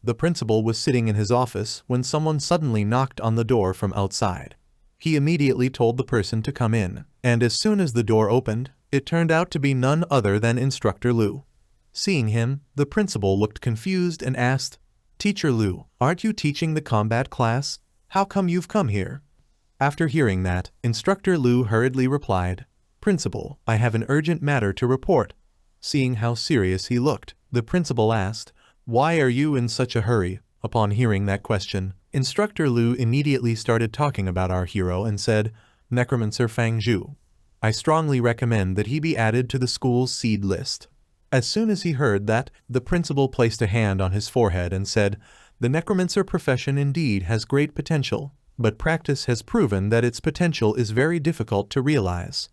The principal was sitting in his office when someone suddenly knocked on the door from outside. He immediately told the person to come in, and as soon as the door opened, it turned out to be none other than Instructor Liu. Seeing him, the principal looked confused and asked, "Teacher Liu, aren't you teaching the combat class? How come you've come here?" After hearing that, Instructor Liu hurriedly replied, "Principal, I have an urgent matter to report." Seeing how serious he looked, the principal asked, "Why are you in such a hurry?" Upon hearing that question, Instructor Liu immediately started talking about our hero and said, "Necromancer Fang Zhu. I strongly recommend that he be added to the school's seed list." As soon as he heard that, the principal placed a hand on his forehead and said, "The necromancer profession indeed has great potential, but practice has proven that its potential is very difficult to realize."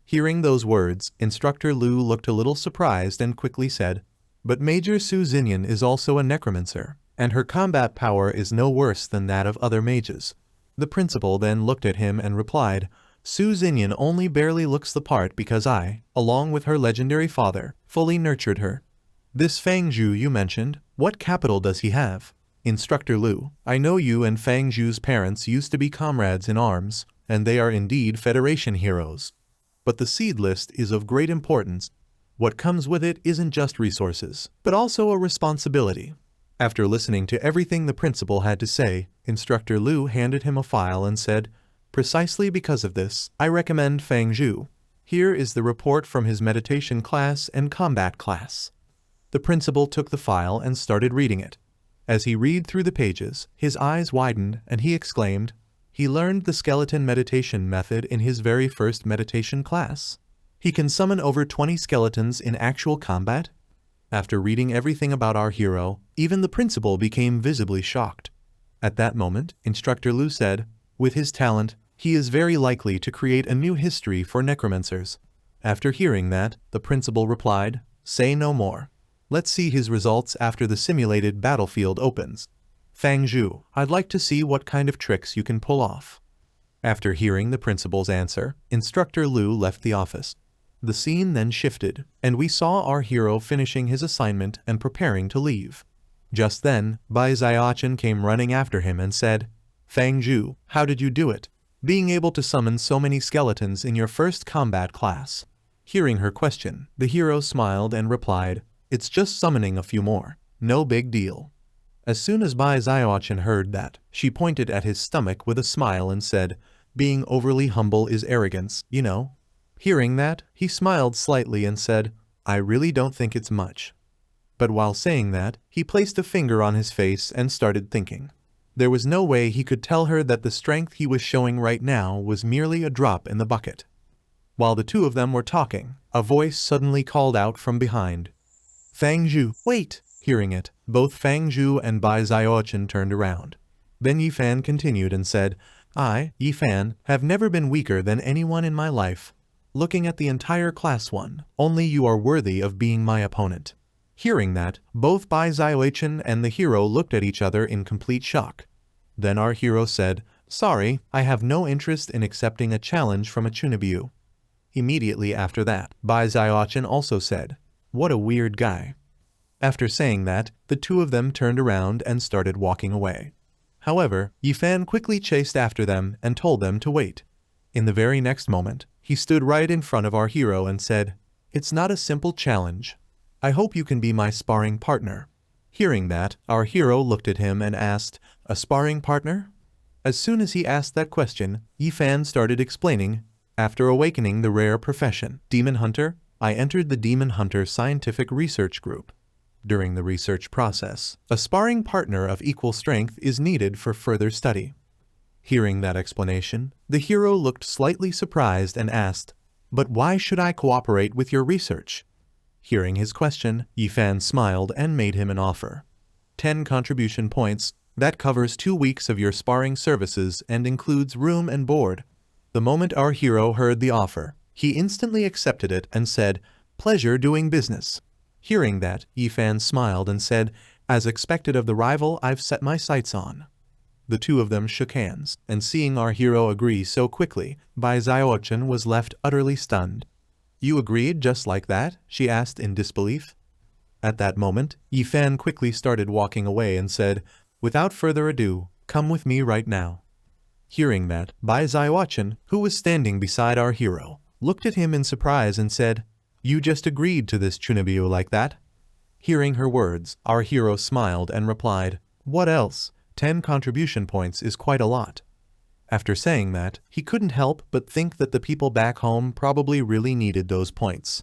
Hearing those words, Instructor Liu looked a little surprised and quickly said, "But Major Su Xinyan is also a necromancer, and her combat power is no worse than that of other mages." The principal then looked at him and replied, "Su Xinyan only barely looks the part because I, along with her legendary father, fully nurtured her." "This Fang Zhu you mentioned, what capital does he have?" "Instructor Liu, I know you and Fang Zhu's parents used to be comrades in arms, and they are indeed Federation heroes. But the seed list is of great importance. What comes with it isn't just resources, but also a responsibility." After listening to everything the principal had to say, Instructor Liu handed him a file and said, "Precisely because of this, I recommend Fang Zhu. Here is the report from his meditation class and combat class." The principal took the file and started reading it. As he read through the pages, his eyes widened and he exclaimed, "He learned the skeleton meditation method in his very first meditation class. He can summon over 20 skeletons in actual combat?" After reading everything about our hero, even the principal became visibly shocked. At that moment, Instructor Liu said, "With his talent, he is very likely to create a new history for necromancers." After hearing that, the principal replied, "Say no more. Let's see his results after the simulated battlefield opens. Fang Zhu, I'd like to see what kind of tricks you can pull off." After hearing the principal's answer, Instructor Liu left the office. The scene then shifted, and we saw our hero finishing his assignment and preparing to leave. Just then, Bai Xiaochen came running after him and said, "Fang Zhu, how did you do it? Being able to summon so many skeletons in your first combat class?" Hearing her question, the hero smiled and replied, "It's just summoning a few more. No big deal." As soon as Bai Xiaochen heard that, she pointed at his stomach with a smile and said, "Being overly humble is arrogance, you know." Hearing that, he smiled slightly and said, "I really don't think it's much." But while saying that, he placed a finger on his face and started thinking. There was no way he could tell her that the strength he was showing right now was merely a drop in the bucket. While the two of them were talking, a voice suddenly called out from behind, "Fang Zhu, wait!" Hearing it, both Fang Zhu and Bai Xiaochen turned around. Then Yifan continued and said, "I, Yifan, have never been weaker than anyone in my life. Looking at the entire class 1, only you are worthy of being my opponent." Hearing that, both Bai Xiaochen and the hero looked at each other in complete shock. Then our hero said, "Sorry, I have no interest in accepting a challenge from a Chunibyu." Immediately after that, Bai Xiaochen also said, "What a weird guy." After saying that, the two of them turned around and started walking away. However, Yifan quickly chased after them and told them to wait. In the very next moment, he stood right in front of our hero and said, "It's not a simple challenge. I hope you can be my sparring partner." Hearing that, our hero looked at him and asked, "A sparring partner?" As soon as he asked that question, Yifan started explaining, "After awakening the rare profession, Demon Hunter, I entered the Demon Hunter Scientific Research Group. During the research process, a sparring partner of equal strength is needed for further study." Hearing that explanation, the hero looked slightly surprised and asked, "But why should I cooperate with your research?" Hearing his question, Yifan smiled and made him an offer. 10 contribution points, that covers 2 weeks of your sparring services and includes room and board. The moment our hero heard the offer, he instantly accepted it and said, "Pleasure doing business." Hearing that, Yifan smiled and said, "As expected of the rival I've set my sights on." The two of them shook hands, and seeing our hero agree so quickly, Bai Xiaochen was left utterly stunned. "You agreed just like that?" she asked in disbelief. At that moment, Yifan quickly started walking away and said, "Without further ado, come with me right now." Hearing that, Bai Zaiwachin, who was standing beside our hero, looked at him in surprise and said, "You just agreed to this Chunibyo like that?" Hearing her words, our hero smiled and replied, "What else? 10 contribution points is quite a lot." After saying that, he couldn't help but think that the people back home probably really needed those points.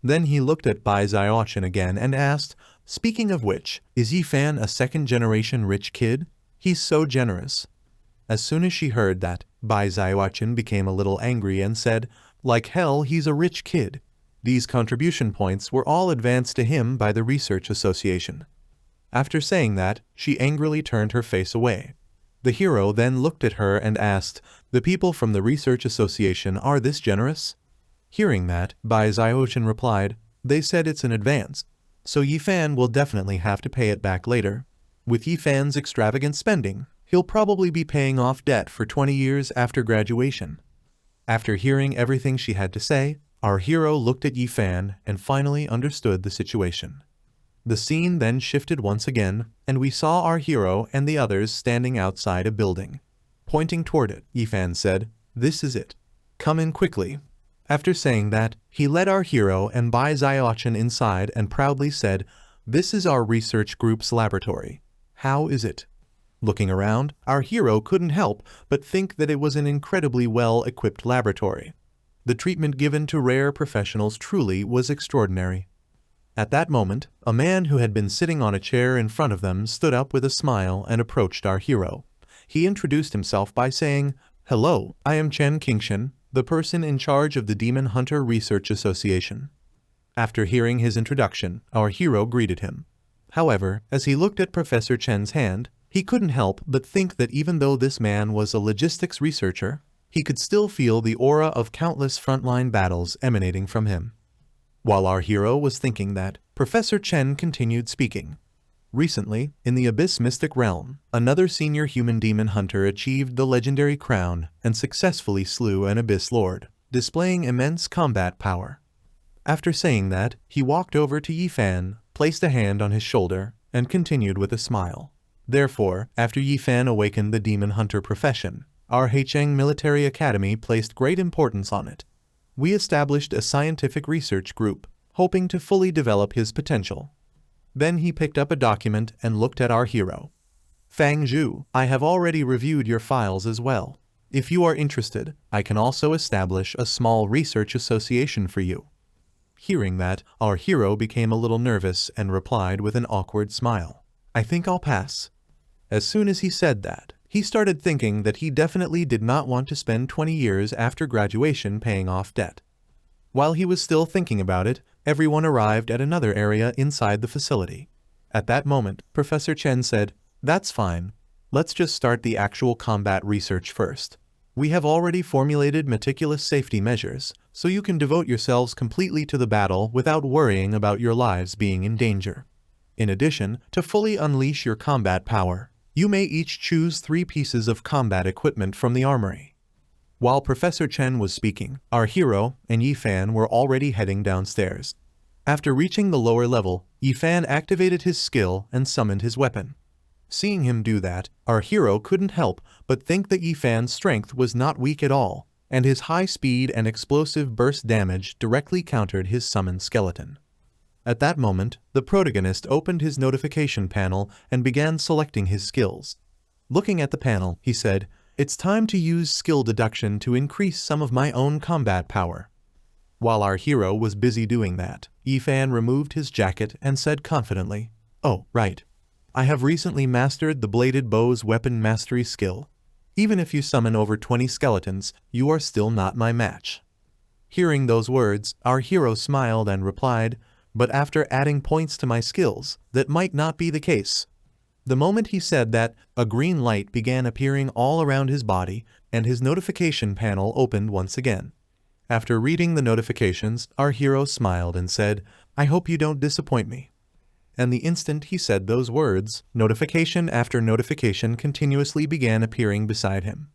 Then he looked at Bai Zaiwachin again and asked, "Speaking of which, is Yifan a second-generation rich kid? He's so generous." As soon as she heard that, Bai Zaiwachin became a little angry and said, "Like hell, he's a rich kid." These contribution points were all advanced to him by the Research Association. After saying that, she angrily turned her face away. The hero then looked at her and asked, "The people from the Research Association are this generous?" Hearing that, Bai Zaiwachin replied, "They said it's an advance, so Yifan will definitely have to pay it back later. With Yifan's extravagant spending, he'll probably be paying off debt for 20 years after graduation." After hearing everything she had to say, our hero looked at Yifan and finally understood the situation. The scene then shifted once again, and we saw our hero and the others standing outside a building. Pointing toward it, Yifan said, "This is it. Come in quickly." After saying that, he led our hero and Bai Zaiwachin inside and proudly said, "This is our research group's laboratory. How is it?" Looking around, our hero couldn't help but think that it was an incredibly well-equipped laboratory. The treatment given to rare professionals truly was extraordinary. At that moment, a man who had been sitting on a chair in front of them stood up with a smile and approached our hero. He introduced himself by saying, "Hello, I am Chen Qingshan, the person in charge of the Demon Hunter Research Association." After hearing his introduction, our hero greeted him. However, as he looked at Professor Chen's hand, he couldn't help but think that even though this man was a logistics researcher, he could still feel the aura of countless frontline battles emanating from him. While our hero was thinking that, Professor Chen continued speaking. Recently, in the Abyss Mystic Realm, another senior human demon hunter achieved the legendary crown and successfully slew an Abyss Lord, displaying immense combat power. After saying that, he walked over to Yifan, placed a hand on his shoulder, and continued with a smile. Therefore, after Yifan awakened the demon hunter profession, our Heicheng Military Academy placed great importance on it. We established a scientific research group, hoping to fully develop his potential. Then he picked up a document and looked at our hero. "Fang Zhu, I have already reviewed your files as well. If you are interested, I can also establish a small research association for you." Hearing that, our hero became a little nervous and replied with an awkward smile, "I think I'll pass." As soon as he said that, he started thinking that he definitely did not want to spend 20 years after graduation paying off debt. While he was still thinking about it, everyone arrived at another area inside the facility. At that moment, Professor Chen said, "That's fine. Let's just start the actual combat research first. We have already formulated meticulous safety measures, so you can devote yourselves completely to the battle without worrying about your lives being in danger. In addition, to fully unleash your combat power, you may each choose 3 pieces of combat equipment from the armory." While Professor Chen was speaking, our hero and Yifan were already heading downstairs. After reaching the lower level, Yifan activated his skill and summoned his weapon. Seeing him do that, our hero couldn't help but think that Yifan's strength was not weak at all, and his high speed and explosive burst damage directly countered his summoned skeleton. At that moment, the protagonist opened his notification panel and began selecting his skills. Looking at the panel, he said, "It's time to use skill deduction to increase some of my own combat power." While our hero was busy doing that, Yifan removed his jacket and said confidently, "Oh, right. I have recently mastered the bladed bow's weapon mastery skill. Even if you summon over 20 skeletons, you are still not my match." Hearing those words, our hero smiled and replied, "But after adding points to my skills, that might not be the case." The moment he said that, a green light began appearing all around his body, and his notification panel opened once again. After reading the notifications, our hero smiled and said, "I hope you don't disappoint me." And the instant he said those words, notification after notification continuously began appearing beside him.